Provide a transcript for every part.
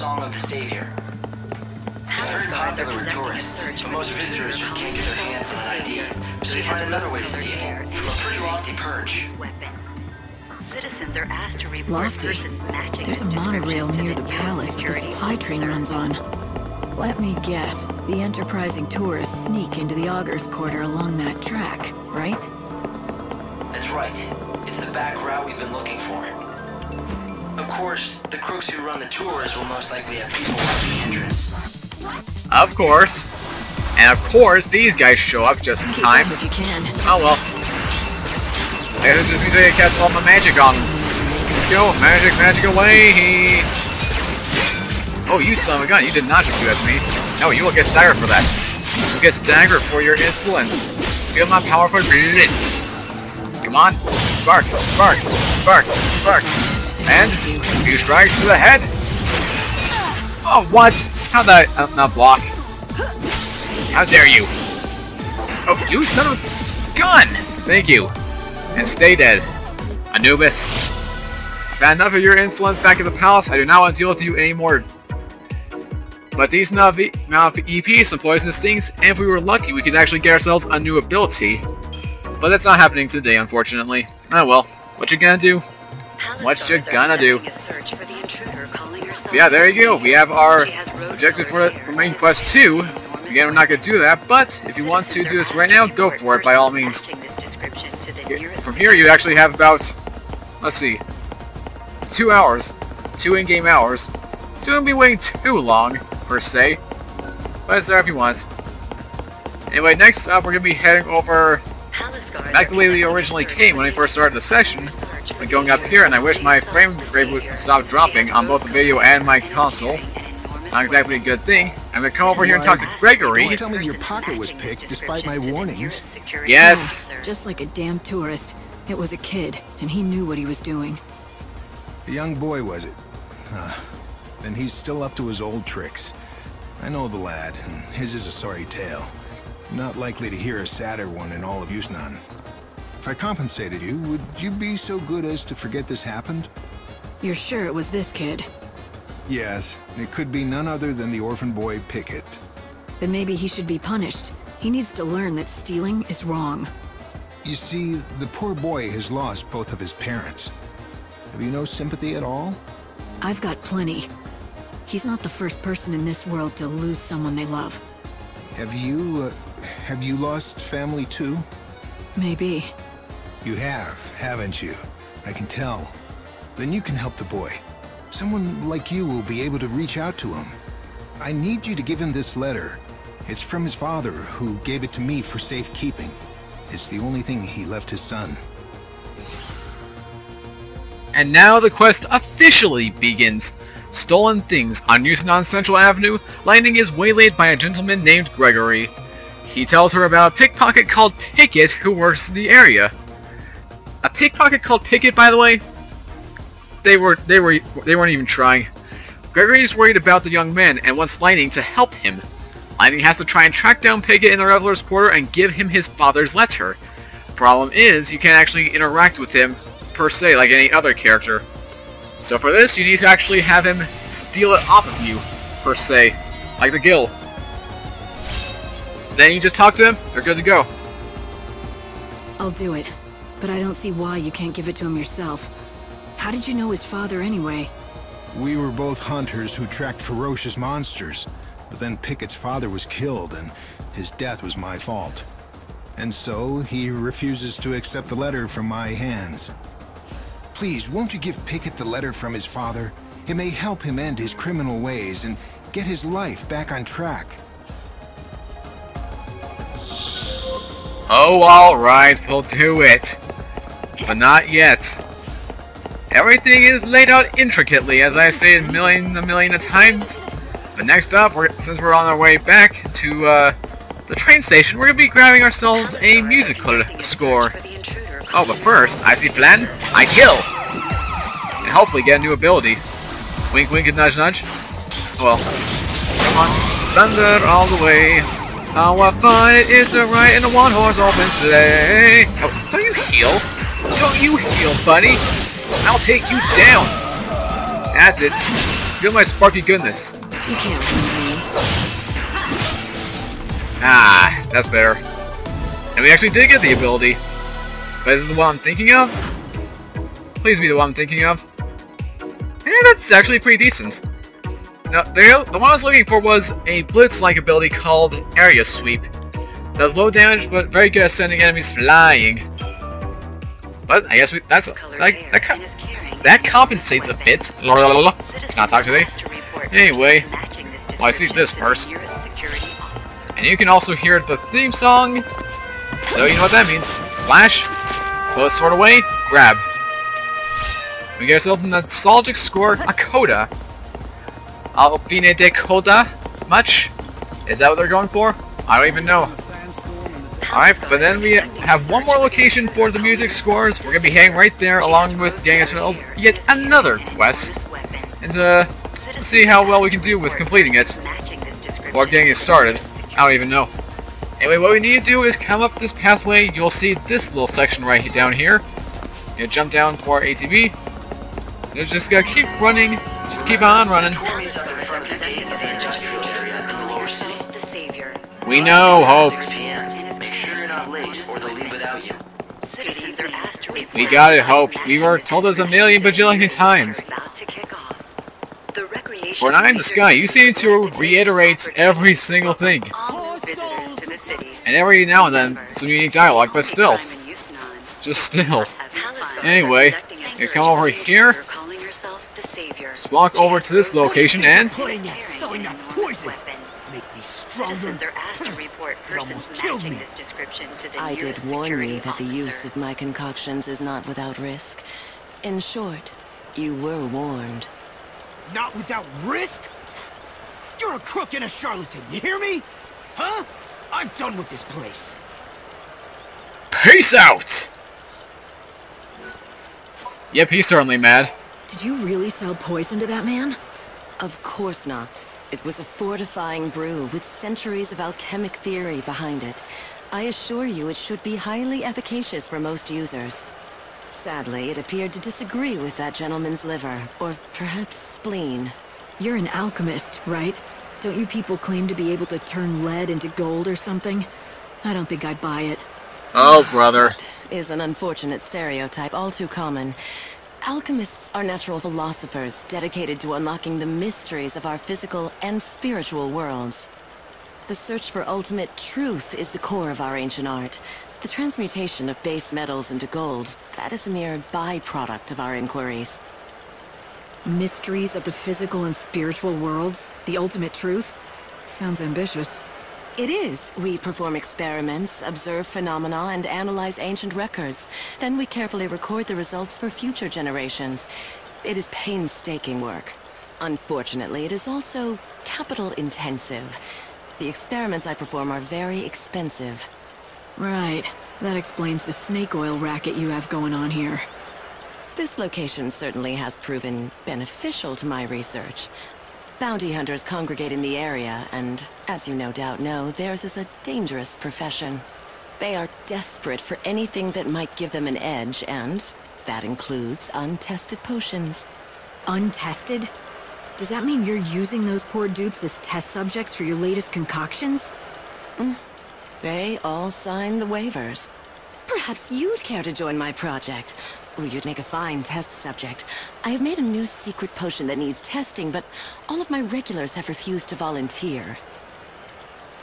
Song of the Savior. It's very popular with tourists, but most visitors just can't get their hands on an ID, so they find another way to see it, from a pretty lofty perch. Citizens are asked to report Lofty? person's magic. There's a monorail near the palace that the supply train runs on. Let me guess, the enterprising tourists sneak into the Augur's Quarter along that track, right? That's right. It's the back route we've been looking for. Of course, the crooks who run the tours will most likely have people at the entrance. Of course. And of course, these guys show up just in time. Keep up if you can. Oh well. I guess it just means I gotta cast all my magic on them. Let's go. Magic, magic away! Oh, you son of a gun. You did not just do that to me. No, you will get staggered for that. You get staggered for your insolence. Feel my powerful blitz. Come on. Spark, spark, spark, spark. And a few strikes to the head. Oh, what? How'd that not block? How dare you? Oh, you son of a gun! Thank you. And stay dead. Anubis. I've had enough of your insolence back at the palace. I do not want to deal with you anymore. But these amount of EP, some poisonous things, and if we were lucky, we could actually get ourselves a new ability. But that's not happening today, unfortunately. Oh well. What you gonna do? What you gonna do? Yeah, there you go. We have our objective for main quest 2. Again, we're not gonna do that, but if you want to do this right now, go for it by all means. From here, you actually have about, let's see, 2 hours, 2 in-game hours. So you won't be waiting too long, per se, but it's there if you want. Anyway, next up, we're gonna be heading over back the way we originally came when we first started the session. We're going up here, and I wish my frame rate would stop dropping on both the video and my console. Not exactly a good thing. I'm gonna come over here and talk to Gregory. Don't tell me your pocket was picked despite my warnings. Yes. Yeah, just like a damn tourist. It was a kid, and he knew what he was doing. A young boy, was it? Then he's still up to his old tricks. I know the lad, and his is a sorry tale. Not likely to hear a sadder one in all of Yusnan. If I compensated you, would you be so good as to forget this happened? You're sure it was this kid? Yes, it could be none other than the orphan boy Pickett. Then maybe he should be punished. He needs to learn that stealing is wrong. You see, the poor boy has lost both of his parents. Have you no sympathy at all? I've got plenty. He's not the first person in this world to lose someone they love. Have you lost family too? Maybe. You have, haven't you? I can tell. Then you can help the boy. Someone like you will be able to reach out to him. I need you to give him this letter. It's from his father, who gave it to me for safekeeping. It's the only thing he left his son. And now the quest officially begins. Stolen things on Yusnan Central Avenue, Lightning is waylaid by a gentleman named Gregory. He tells her about a pickpocket called Pickett who works in the area. A pickpocket called Pickett, by the way? They weren't even trying. Gregory is worried about the young man and wants Lightning to help him. Lightning has to try and track down Pickett in the Reveler's Quarter and give him his father's letter. Problem is, you can't actually interact with him, per se, like any other character. So for this, you need to actually have him steal it off of you, per se, like the Guild. Then you just talk to him, they're good to go. I'll do it, but I don't see why you can't give it to him yourself. How did you know his father anyway? We were both hunters who tracked ferocious monsters. But then Pickett's father was killed, and his death was my fault. And so, he refuses to accept the letter from my hands. Please, won't you give Pickett the letter from his father? It may help him end his criminal ways and get his life back on track. Oh, alright, we'll do it. But not yet. Everything is laid out intricately, as I stated a million of times. But next up, since we're on our way back to the train station, we're going to be grabbing ourselves a musical score. Oh, but first, I see plan, I kill! And hopefully get a new ability. Wink wink and nudge nudge. Well, come on. Thunder all the way. Our fight is to ride in a one-horse open sleigh. Oh, don't you heal? Don't you heal, buddy? I'll take you down. That's it. Feel my sparky goodness. You can't win me. Ah, that's better. And we actually did get the ability. But is it the one I'm thinking of? Please be the one I'm thinking of. Yeah, that's actually pretty decent. Now, the one I was looking for was a blitz-like ability called Area Sweep. Does low damage, but very good at sending enemies flying. But I guess that compensates a bit. Cannot talk today. Anyway, well, I see this first. And you can also hear the theme song. So you know what that means. Slash, pull a sword away, grab. We get ourselves a nostalgic score, a coda. Alpine de coda? Much? Is that what they're going for? I don't even know. Alright, but then we have one more location for the music scores. We're gonna be heading right there along with getting ourselves yet another quest. And let's see how well we can do with completing it. Or getting it started. I don't even know. Anyway, what we need to do is come up this pathway. You'll see this little section right down here. You jump down for ATV. You just gotta keep running. Just keep on running. We know, Hope. We got it, Hope. We were told this a million bajillion times. For an eye in the sky, you seem to reiterate every single thing. And every now and then, some unique dialogue, but still. Just still. Anyway, you come over here. Just walk over to this location and... I did warn you that the use of my concoctions is not without risk. In short, you were warned. Not without risk? You're a crook and a charlatan, you hear me? Huh? I'm done with this place. Peace out! Yep, he's certainly mad. Did you really sell poison to that man? Of course not. It was a fortifying brew with centuries of alchemic theory behind it. I assure you it should be highly efficacious for most users. Sadly, it appeared to disagree with that gentleman's liver, or perhaps spleen. You're an alchemist, right? Don't you people claim to be able to turn lead into gold or something? I don't think I'd buy it. Oh, brother. That is an unfortunate stereotype, all too common. Alchemists are natural philosophers dedicated to unlocking the mysteries of our physical and spiritual worlds. The search for ultimate truth is the core of our ancient art. The transmutation of base metals into gold, that is a mere byproduct of our inquiries. Mysteries of the physical and spiritual worlds? The ultimate truth? Sounds ambitious. It is. We perform experiments, observe phenomena, and analyze ancient records. Then we carefully record the results for future generations. It is painstaking work. Unfortunately, it is also capital-intensive. The experiments I perform are very expensive. Right. That explains the snake oil racket you have going on here. This location certainly has proven beneficial to my research. Bounty hunters congregate in the area, and, as you no doubt know, theirs is a dangerous profession. They are desperate for anything that might give them an edge, and that includes untested potions. Untested? Does that mean you're using those poor dupes as test subjects for your latest concoctions? They all sign the waivers. Perhaps you'd care to join my project. Ooh, you'd make a fine test subject. I have made a new secret potion that needs testing, but all of my regulars have refused to volunteer.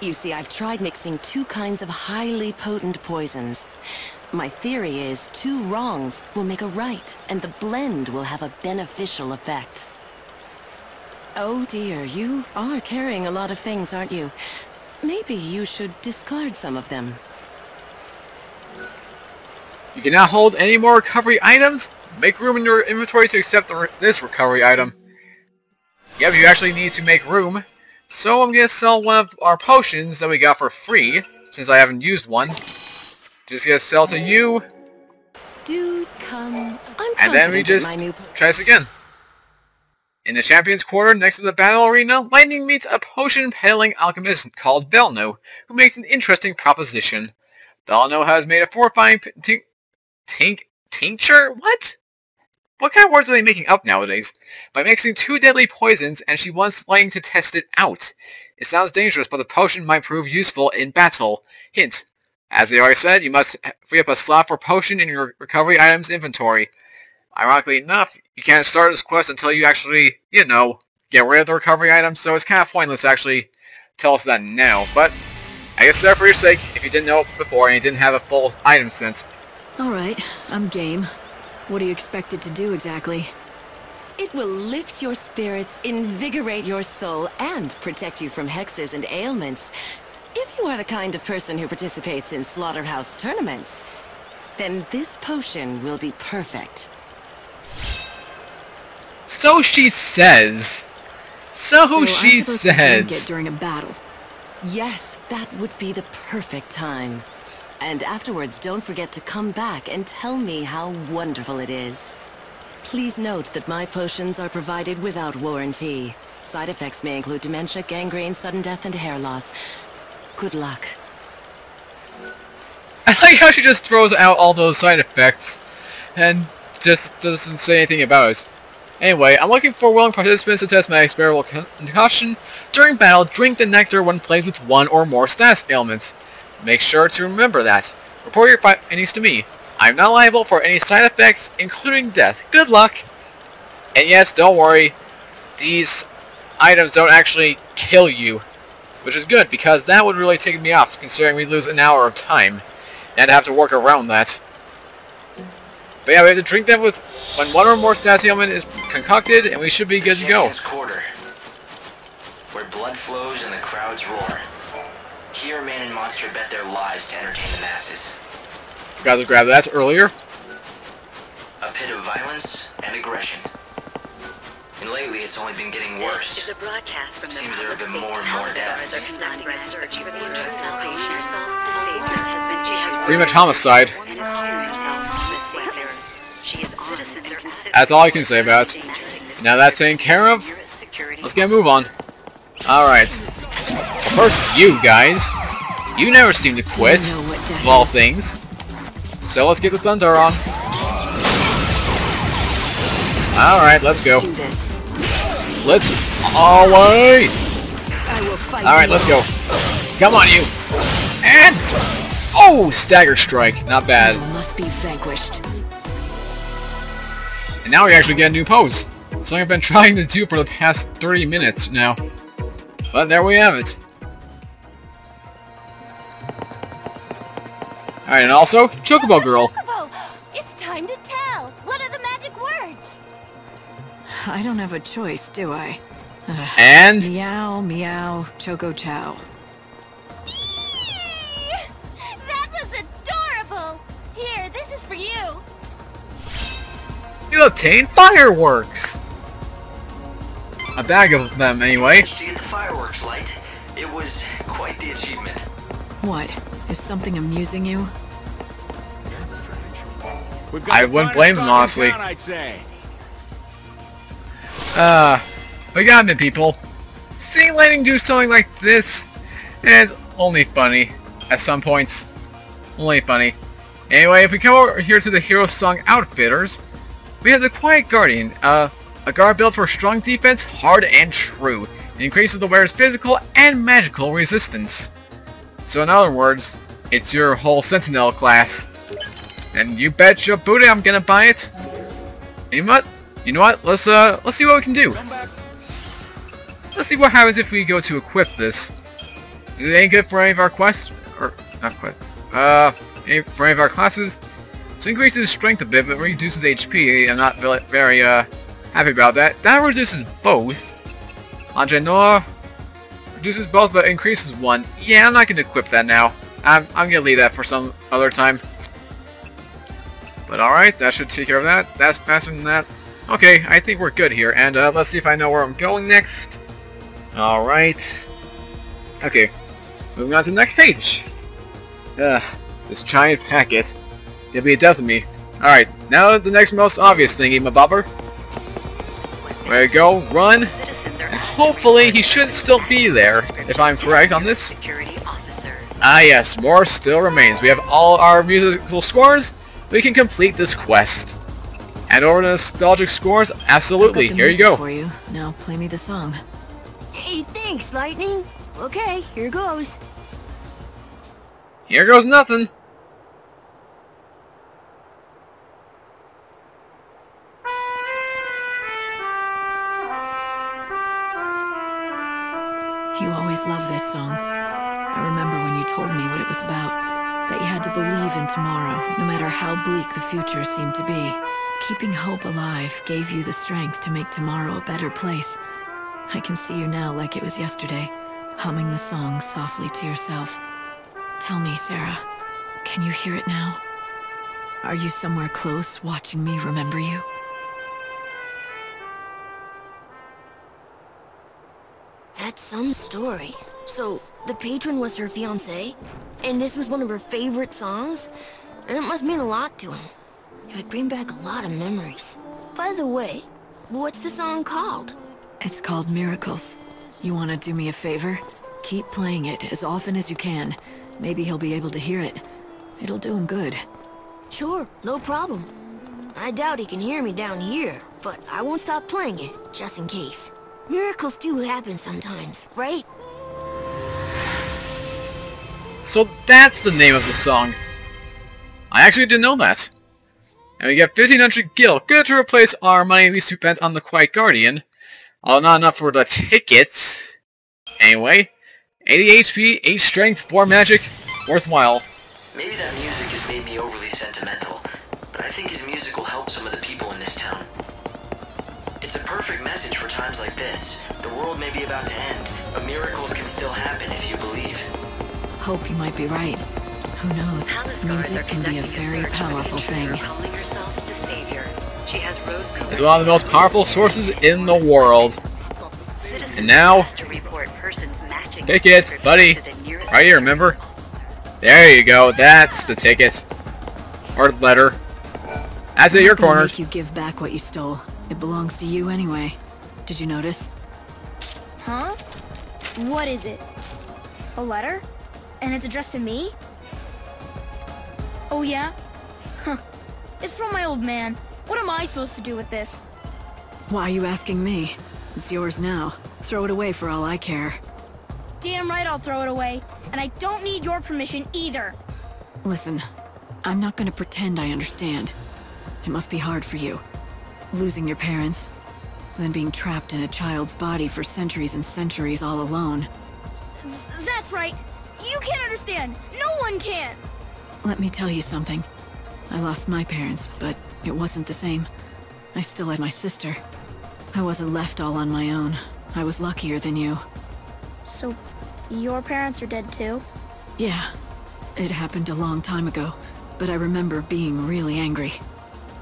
You see, I've tried mixing two kinds of highly potent poisons. My theory is 2 wrongs will make a right, and the blend will have a beneficial effect. Oh dear, you are carrying a lot of things, aren't you? Maybe you should discard some of them. You cannot hold any more recovery items? Make room in your inventory to accept this recovery item. Yep, you actually need to make room. So I'm gonna sell one of our potions that we got for free, since I haven't used one. Just gonna sell to you. Do come. And then we just try this again. In the Champions Quarter, next to the battle arena, Lightning meets a potion-peddling alchemist called Belno, who makes an interesting proposition. Belno has made a fortifying tincture? What What kind of words are they making up nowadays? By mixing 2 deadly poisons, and she wants Lightning to test it out. It sounds dangerous, but the potion might prove useful in battle. Hint. As they already said, you must free up a slot for potion in your recovery items inventory. Ironically enough, you can't start this quest until you actually, you know, get rid of the recovery items, so it's kind of pointless to actually tell us that now. But I guess there for your sake, if you didn't know it before and you didn't have a full item sense. Alright, I'm game. What do you expect it to do exactly? It will lift your spirits, invigorate your soul, and protect you from hexes and ailments. If you are the kind of person who participates in slaughterhouse tournaments, then this potion will be perfect. So she says. So she I'm supposed to drink it says. during a battle. Yes, that would be the perfect time. And afterwards, don't forget to come back and tell me how wonderful it is. Please note that my potions are provided without warranty. Side effects may include dementia, gangrene, sudden death, and hair loss. Good luck. I like how she just throws out all those side effects and just doesn't say anything about it. Anyway, I'm looking for willing participants to test my experimental concoction. During battle, drink the nectar when played with 1 or more status ailments. Make sure to remember that. Report your findings to me. I'm not liable for any side effects, including death. Good luck! And yes, don't worry, these items don't actually kill you. Which is good, because that would really take me off, considering we lose an hour of time. And have to work around that. But yeah, we have to drink them with when 1 or more status ailment is concocted, and we should be good to go. Quarter, where blood flows and the crowds roar. Here, man and monster bet their lives to entertain the masses. Forgot to grab that earlier. A pit of violence and aggression. And lately, it's only been getting worse. Is a broadcast from the Seems there have been more and more deaths. They're conducting a search for the internal patient. The savior has been jailed. Pretty much homicide. And calling herself Miss Wayfarer. She is honest and considerate. That's all I can say about it. Now that's taken care of, let's get a move on. Alright. First, you guys. You never seem to quit, Do you know what death of all is? things. So let's get the thunder on. Alright, let's go. Do this. Let's away! I will fight. Alright, let's go. Come on, you. And oh, stagger strike. Not bad. You must be vanquished. And now we actually get a new pose. Something I've been trying to do for the past 30 minutes now. But there we have it. Alright, and also, Chocobo Girl. Chocobo! It's time to tell! What are the magic words? I don't have a choice, do I? And Meow, meow, choco chow. Eee! That was adorable! Here, this is for you! you obtain fireworks! A bag of them, anyway. Managed to get the fireworks light. It was quite the achievement. What? Is something amusing you? I wouldn't blame them, honestly. I'd say. We got it, people. Seeing Lightning do something like this is only funny. At some points. Only funny. Anyway, if we come over here to the Hero Song Outfitters, we have the Quiet Guardian, a guard built for strong defense, hard and true. It increases the wearer's physical and magical resistance. So in other words, it's your whole Sentinel class. And you bet your booty I'm gonna buy it. You know what? You know what? Let's see what we can do. Let's see what happens if we go to equip this. Is it any good for any of our quests? Or not quest. For any of our classes. So it increases strength a bit, but reduces HP. I'm not very happy about that. That reduces both. Angenor reduces both, but increases one. Yeah, I'm not gonna equip that now. I'm gonna leave that for some other time. But alright, that should take care of that. That's faster than that. Okay, I think we're good here. And let's see if I know where I'm going next. Alright. Okay, moving on to the next page. This giant packet. It'll be a death of me. Alright, now the next most obvious thingy, my bobber. There you go, run. And hopefully he should still be there, if I'm correct on this. Ah yes, more still remains. We have all our musical scores. We can complete this quest. And over the nostalgic scores? Absolutely. I've got the Here you music go. For you. Now play me the song. Hey, thanks, Lightning. Okay, here goes. Here goes nothing. You always loved this song. I remember when you told me what it was about. That you had to believe in tomorrow, no matter how bleak the future seemed to be. Keeping hope alive gave you the strength to make tomorrow a better place. I can see you now like it was yesterday, humming the song softly to yourself. Tell me, Sarah, can you hear it now? Are you somewhere close watching me remember you? That's some story. So, the patron was her fiancé? And this was one of her favorite songs? And it must mean a lot to him. It would bring back a lot of memories. By the way, what's the song called? It's called Miracles. You want to do me a favor? Keep playing it as often as you can. Maybe he'll be able to hear it. It'll do him good. Sure, no problem. I doubt he can hear me down here, but I won't stop playing it, just in case. Miracles do happen sometimes, right? So that's the name of the song. I actually didn't know that. And we get 1500 gil. Good to replace our money we spent on the Quiet Guardian. Although not enough for the tickets. Anyway, 80 HP, 8 strength, 4 magic. Worthwhile. Maybe that music has made me overly sentimental, but I think his music will help some of the people in this town. It's a perfect message for times like this. The world may be about to end, but miracles can still happen if you believe. Hope you might be right. Who knows? Music can be a very powerful thing. Calling herself the Savior. She has rose-colored It's one of the most powerful sources in the world. And now, tickets, buddy. Right here, remember? There you go. That's the ticket. Or letter. That's it, your corner. Make you give back what you stole. It belongs to you anyway. Did you notice? Huh? What is it? A letter? And it's addressed to me? Oh yeah? Huh. It's from my old man. What am I supposed to do with this? Why are you asking me? It's yours now. Throw it away for all I care. Damn right I'll throw it away. And I don't need your permission either. Listen, I'm not gonna pretend I understand. It must be hard for you. Losing your parents, then being trapped in a child's body for centuries and centuries all alone. That's right. You can't understand. No one can. Let me tell you something. I lost my parents, but it wasn't the same. I still had my sister. I wasn't left all on my own. I was luckier than you. So, your parents are dead too? Yeah. It happened a long time ago, but I remember being really angry.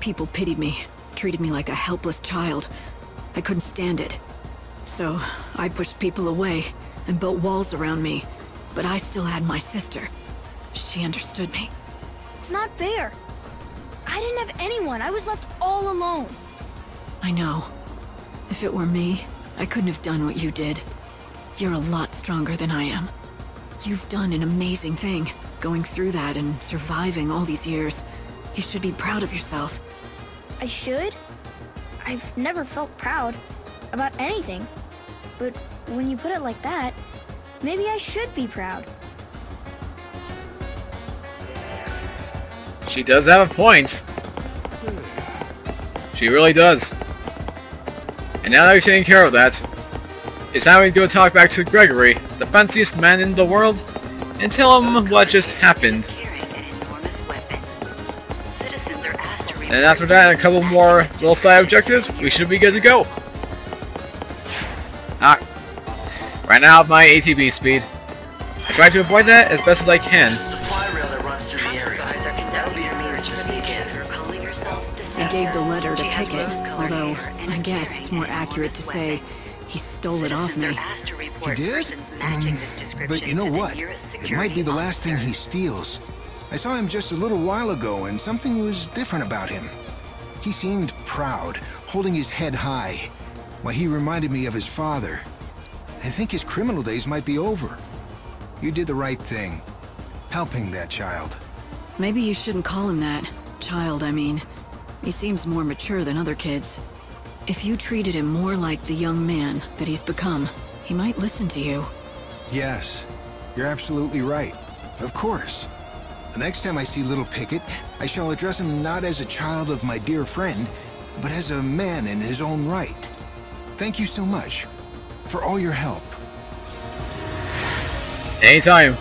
People pitied me, treated me like a helpless child. I couldn't stand it. So, I pushed people away and built walls around me, but I still had my sister. She understood me. It's not fair. I didn't have anyone. I was left all alone. I know. If it were me, I couldn't have done what you did. You're a lot stronger than I am. You've done an amazing thing, going through that and surviving all these years. You should be proud of yourself. I should? I've never felt proud about anything. But when you put it like that, maybe I should be proud. She does have a point. She really does. And now that we've taken care of that, it's time we go talk back to Gregory, the fanciest man in the world, and tell him what just happened. And after that, and a couple more little side objectives, we should be good to go. Right now, my ATB speed. I try to avoid that as best as I can. He gave the letter to Pickett, although I guess it's more accurate to say he stole it off me. He did? But you know what? It might be the last thing he steals. I saw him just a little while ago, and something was different about him. He seemed proud, holding his head high. Why, he reminded me of his father. I think his criminal days might be over. You did the right thing, helping that child. Maybe you shouldn't call him that. Child, I mean. He seems more mature than other kids. If you treated him more like the young man that he's become, he might listen to you. Yes, you're absolutely right. Of course. The next time I see little Pickett, I shall address him not as a child of my dear friend, but as a man in his own right. Thank you so much for all your help. Anytime.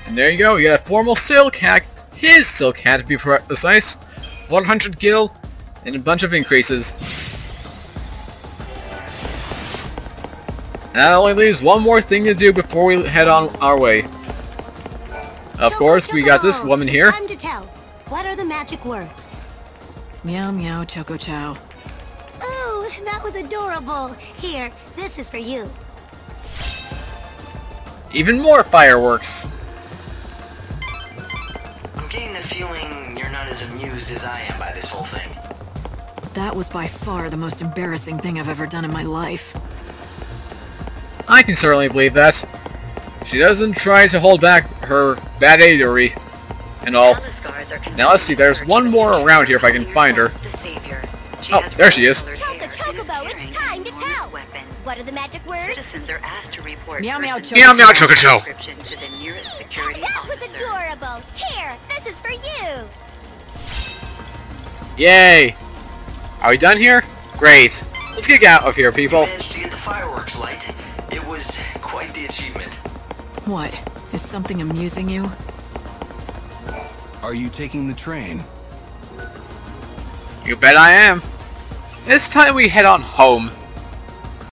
And there you go, you got a formal silk hat, his silk hat to be precise, 100 gil, and a bunch of increases. That only leaves one more thing to do before we head on our way. Of course, we got this woman here. Time to tell. What are the magic words? Meow meow choco chow. Ooh, that was adorable. Here, this is for you. Even more fireworks. I'm getting the feeling you're not as amused as I am by this whole thing. That was by far the most embarrassing thing I've ever done in my life. I can certainly believe that. She doesn't try to hold back her bad-adery and all. Now let's see, there's one more around here if I can find her. Oh, there she is. Chocobo, it's time to tell. What are the magic words? Citizens are asked to report Meow meow choco Meow meow choco chow. That was adorable. Here, this is for you. Yay! Are we done here? Great. Let's get out of here, people. You managed to get the fireworks light. It was quite the achievement. What? Is something amusing you? Are you taking the train? You bet I am. It's time we head on home.